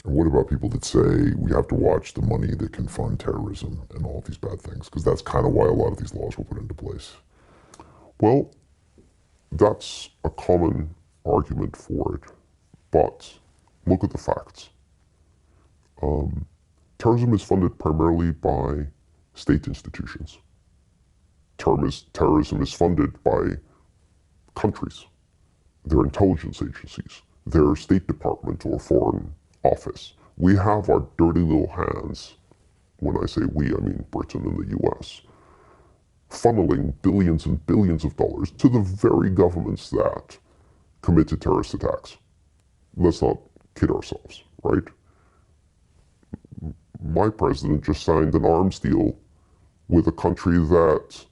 And what about people that say we have to watch the money that can fund terrorism and all of these bad things? Because that's kind of why a lot of these laws were put into place. Well, that's a common argument for it, but look at the facts. Terrorism is funded primarily by state institutions. Terrorism is funded by countries, their intelligence agencies, their State Department or Foreign Office. We have our dirty little hands, when I say we, I mean Britain and the US, funneling billions and billions of dollars to the very governments that committed terrorist attacks. Let's not kid ourselves, right? My president just signed an arms deal with a country that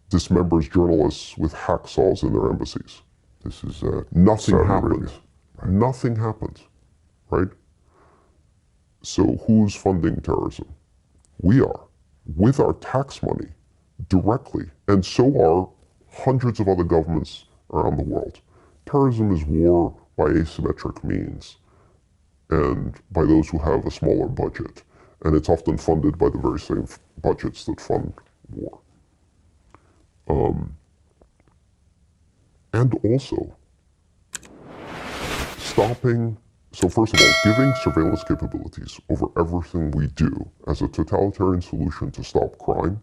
dismembers journalists with hacksaws in their embassies. This is Nothing Saudi happened. Arabia. Right. Nothing happened, right? So who's funding terrorism? We are, with our tax money, directly, and so are hundreds of other governments around the world. Terrorism is war by asymmetric means and by those who have a smaller budget, and it's often funded by the very same budgets that fund war. And also, stopping, so first of all, giving surveillance capabilities over everything we do as a totalitarian solution to stop crime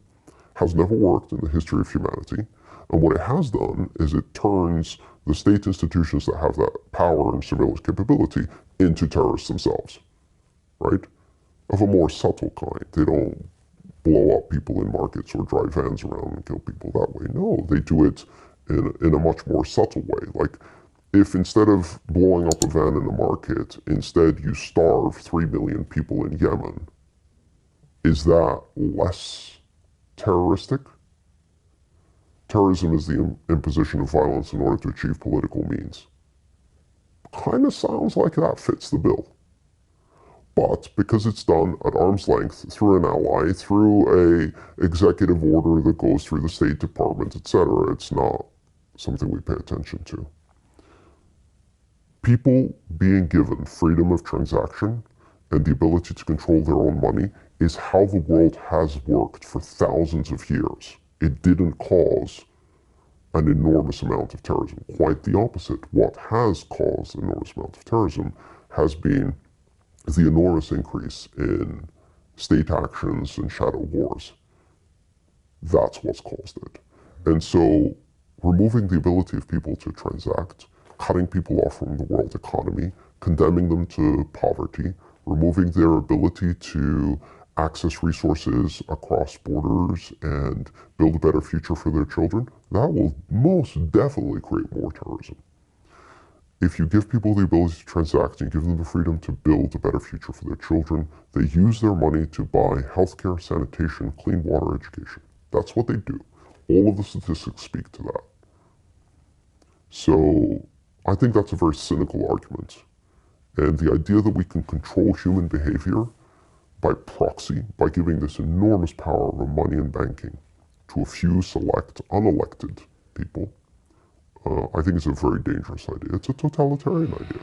has never worked in the history of humanity. And what it has done is it turns the state institutions that have that power and surveillance capability into terrorists themselves, right? Of a more subtle kind. They don't blow up people in markets or drive vans around and kill people that way. No, they do it in a much more subtle way. Like, if instead of blowing up a van in a market, instead you starve 3 million people in Yemen, is that less terroristic? Terrorism is the imposition of violence in order to achieve political means. Kind of sounds like that fits the bill. But because it's done at arm's length through an ally, through a executive order that goes through the State Department, etc., it's not something we pay attention to. People being given freedom of transaction and the ability to control their own money is how the world has worked for thousands of years. It didn't cause an enormous amount of terrorism. Quite the opposite. What has caused an enormous amount of terrorism has been the enormous increase in state actions and shadow wars. That's what's caused it. And so removing the ability of people to transact, cutting people off from the world economy, condemning them to poverty, removing their ability to access resources across borders and build a better future for their children, that will most definitely create more terrorism. If you give people the ability to transact and give them the freedom to build a better future for their children, they use their money to buy healthcare, sanitation, clean water, education. That's what they do. All of the statistics speak to that. So I think that's a very cynical argument. And the idea that we can control human behavior by proxy, by giving this enormous power over money and banking to a few select unelected people, I think it's a very dangerous idea. It's a totalitarian idea.